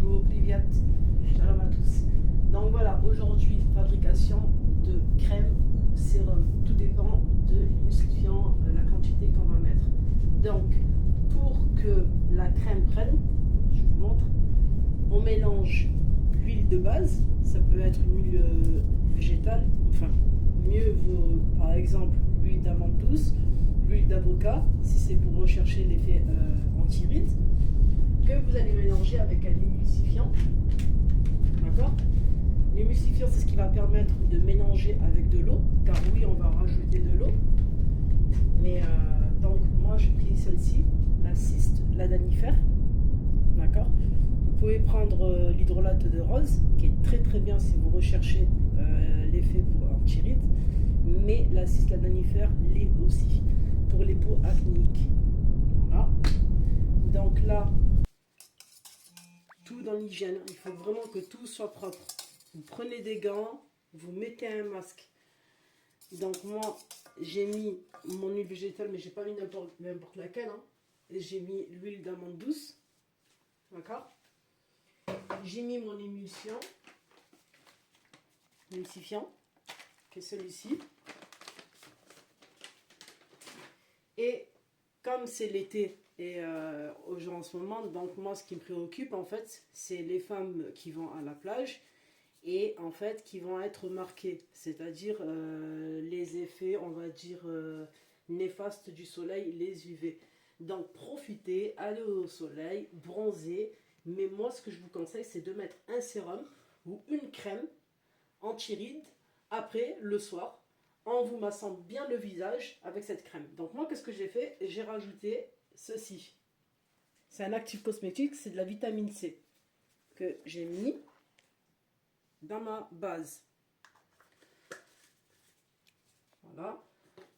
Bonjour, Privyat. Shalom à tous. Donc voilà, aujourd'hui, fabrication de crème ou sérum. Tout dépend de l'émulsifiant, la quantité qu'on va mettre. Donc, pour que la crème prenne, je vous montre, on mélange l'huile de base. Ça peut être une huile végétale, enfin, mieux vaut par exemple l'huile d'amande douce, l'huile d'avocat, si c'est pour rechercher l'effet anti-rides, que vous allez mélanger avec un émulsifiant. D'accord? L'émulsifiant, c'est ce qui va permettre de mélanger avec de l'eau, car oui, on va rajouter de l'eau. Mais donc, moi, j'ai pris celle-ci, la cyste ladanifère. D'accord? Vous pouvez prendre l'hydrolate de rose, qui est très très bien si vous recherchez l'effet pour anti-rides. Mais la cyste ladanifère l'est aussi pour les peaux acnéiques. Voilà. Donc là, tout dans l'hygiène, il faut vraiment que tout soit propre. Vous prenez des gants, vous mettez un masque. Donc moi, j'ai mis mon huile végétale, mais j'ai pas mis n'importe laquelle. Hein. J'ai mis l'huile d'amande douce. D'accord? J'ai mis mon émulsifiant, qui est celui-ci. Et comme c'est l'été et en ce moment, donc moi, ce qui me préoccupe, en fait, c'est les femmes qui vont à la plage et en fait qui vont être marquées, c'est-à-dire les effets, on va dire, néfastes du soleil, les UV. Donc profitez, allez au soleil, bronzez, mais moi ce que je vous conseille, c'est de mettre un sérum ou une crème anti-rides après le soir, en vous massant bien le visage avec cette crème. Donc moi, qu'est-ce que j'ai fait? J'ai rajouté ceci. C'est un actif cosmétique, c'est de la vitamine C que j'ai mis dans ma base. Voilà.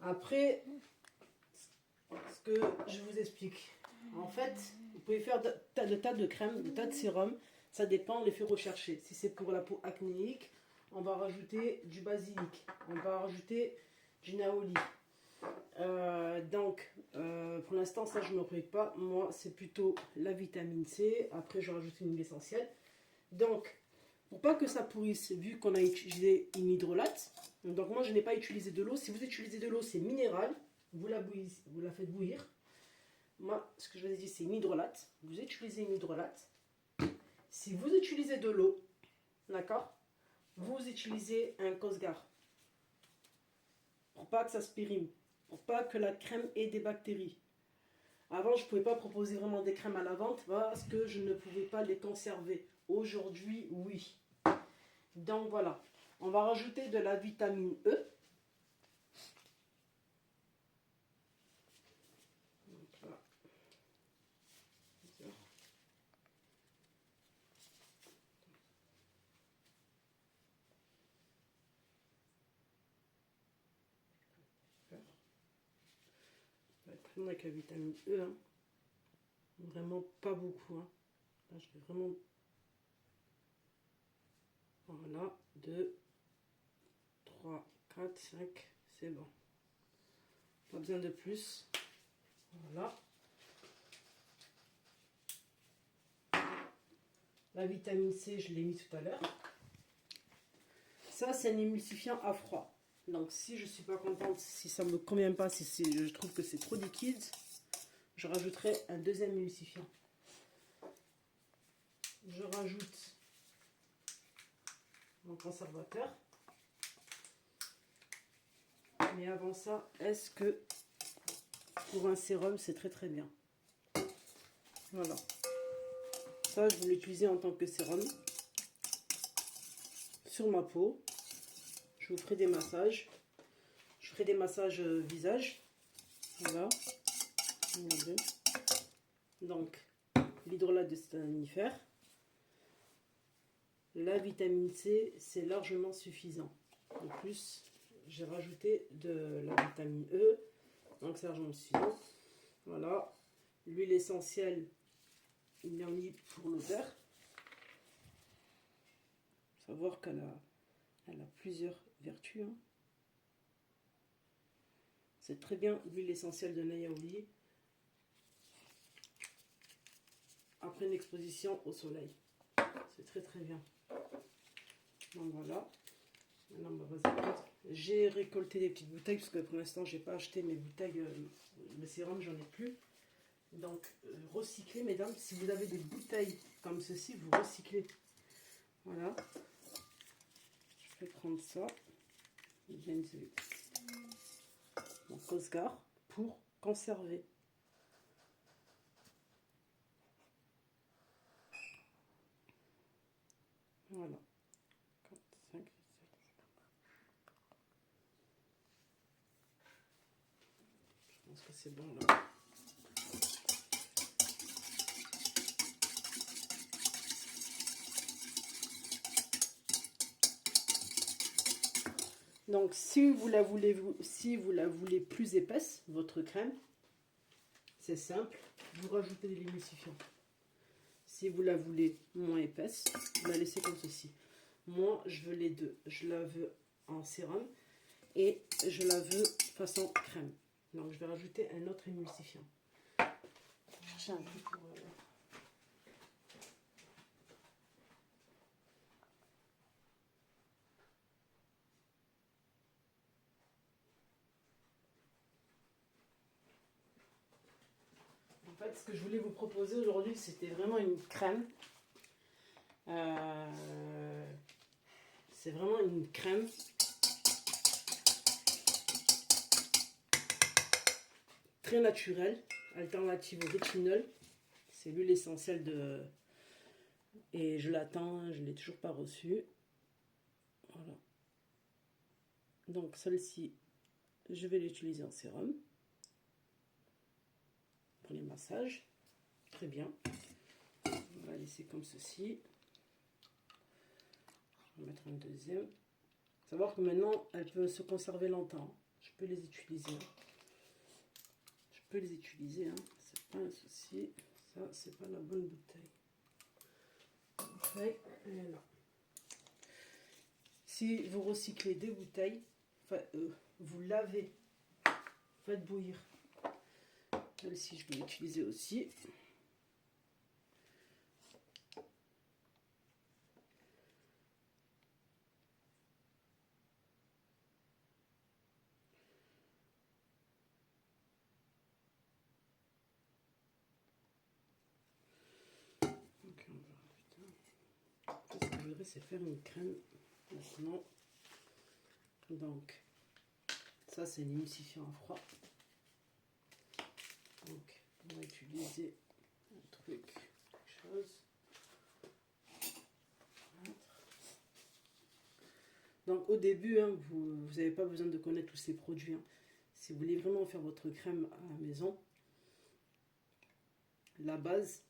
Après, ce que je vous explique. En fait, vous pouvez faire de tas de crèmes, de tas de sérums. Ça dépend de l'effet recherché. Si c'est pour la peau acnéique, on va rajouter du basilic. On va rajouter du naoli. Pour l'instant, ça, je ne me préoccupe pas. Moi, c'est plutôt la vitamine C. Après, je rajoute une huile essentielle. Donc, pour pas que ça pourrisse, vu qu'on a utilisé une hydrolate, donc moi je n'ai pas utilisé de l'eau. Si vous utilisez de l'eau, c'est minéral, vous la faites bouillir. Moi, ce que je vous ai dit, c'est une hydrolate. Vous utilisez une hydrolate. Si vous utilisez de l'eau, d'accord, vous utilisez un Cosgar. Pour pas que ça se périme, pour pas que la crème ait des bactéries. Avant, je ne pouvais pas proposer vraiment des crèmes à la vente parce que je ne pouvais pas les conserver. Aujourd'hui, oui. Donc voilà, on va rajouter de la vitamine E. Donc, voilà. On va prendre avec la vitamine E. Hein. Vraiment pas beaucoup. Hein. Là, je vais vraiment... Voilà, 2, 3, 4, 5, c'est bon. Pas besoin de plus. Voilà. La vitamine C, je l'ai mis tout à l'heure. Ça, c'est un émulsifiant à froid. Donc, si je ne suis pas contente, si ça ne me convient pas, si je trouve que c'est trop liquide, je rajouterai un deuxième émulsifiant. Je rajoute mon conservateur. Mais avant ça, est-ce que pour un sérum, c'est très très bien. Voilà. Ça, je vais l'utiliser en tant que sérum sur ma peau. Je vous ferai des massages. Je ferai des massages visage. Voilà. Donc, l'hydrolate de cyanifère. La vitamine C, c'est largement suffisant. En plus, j'ai rajouté de la vitamine E. Donc, c'est largement suffisant. Voilà. L'huile essentielle, il en mis pour l'odeur. Savoir qu'elle a plusieurs vertus. Hein. C'est très bien l'huile essentielle de Nayaouli après une exposition au soleil. C'est très très bien. Donc voilà. Maintenant, vas-y. J'ai récolté des petites bouteilles parce que pour l'instant, j'ai pas acheté mes bouteilles. Le sérum, j'en ai plus. Donc, recyclez, mesdames. Si vous avez des bouteilles comme ceci, vous recyclez. Voilà. Je vais prendre ça. Mon Cosgar pour conserver. Voilà. 4, 5, 6, 7. Je pense que c'est bon là. Donc si vous la voulez plus épaisse, votre crème, c'est simple, vous rajoutez de l'émulsifiant. Si vous la voulez moins épaisse, vous la laissez comme ceci. Moi, je veux les deux. Je la veux en sérum et je la veux façon crème. Donc je vais rajouter un autre émulsifiant. Je vais chercher un truc pour... En fait, ce que je voulais vous proposer aujourd'hui, c'était vraiment une crème. C'est vraiment une crème très naturelle, alternative au rétinol. C'est l'huile essentielle de... Et je l'attends, je ne l'ai toujours pas reçue. Voilà. Donc celle-ci, je vais l'utiliser en sérum. Pour les massages. Très bien. On va laisser comme ceci. On va mettre un deuxième. Savoir que maintenant, elle peut se conserver longtemps. Je peux les utiliser. Je peux les utiliser. Hein. C'est pas un souci. Ça, c'est pas la bonne bouteille. Bouteille, elle est là. Si vous recyclez des bouteilles, vous lavez, faites bouillir. Celle-ci, je vais l'utiliser aussi. Ok, on va rajouter. Ce que je voudrais, c'est faire une crème maintenant. Donc, ça, c'est un émulsifiant à froid. Donc, on va utiliser un truc, quelque chose. Donc, au début, hein, vous n'avez pas besoin de connaître tous ces produits. Hein. Si vous voulez vraiment faire votre crème à la maison, la base,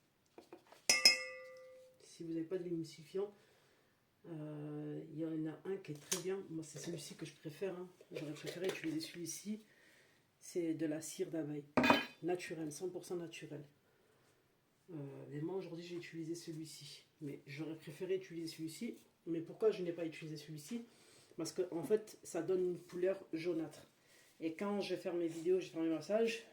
si vous n'avez pas de l'émulsifiant, il y en a un qui est très bien. Moi, c'est celui-ci que je préfère. Hein. J'aurais préféré utiliser celui-ci. C'est de la cire d'abeille. Naturelle, 100% naturelle. Mais moi, aujourd'hui, j'ai utilisé celui-ci. Mais j'aurais préféré utiliser celui-ci. Mais pourquoi je n'ai pas utilisé celui-ci? Parce que en fait, ça donne une couleur jaunâtre. Et quand je vais faire mes vidéos, je vais faire mes massages,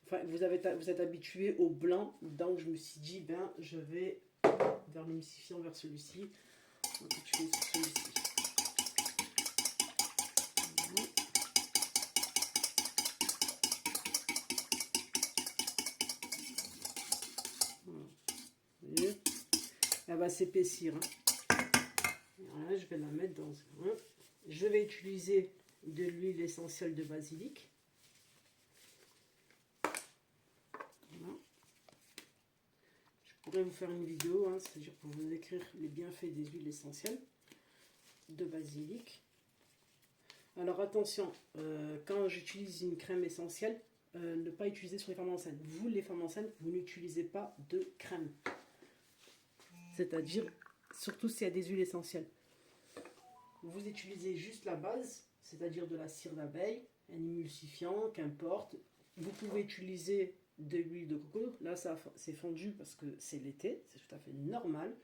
enfin, vous êtes habitué au blanc. Donc, je me suis dit, ben, je vais vers l'émulsifiant, vers celui-ci. On va utiliser celui-ci. Voilà. Vous voyez, elle va s'épaissir. Hein. Voilà, je vais la mettre dans un. Je vais utiliser de l'huile essentielle de basilic. Voilà. Je pourrais vous faire une vidéo, hein, c'est-à-dire pour vous décrire les bienfaits des huiles essentielles de basilic. Alors attention, quand j'utilise une crème essentielle, ne pas utiliser sur les femmes enceintes. Vous, les femmes enceintes, vous n'utilisez pas de crème. C'est-à-dire, surtout s'il y a des huiles essentielles. Vous utilisez juste la base, c'est-à-dire de la cire d'abeille, un émulsifiant, qu'importe. Vous pouvez utiliser de l'huile de coco. Là, ça c'est fondu parce que c'est l'été, c'est tout à fait normal.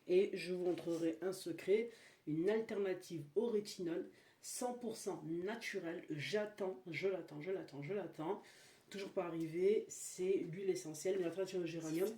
Et je vous montrerai un secret, une alternative au rétinol, 100% naturel. J'attends. Toujours pas arrivé. C'est l'huile essentielle, une alternative au géranium.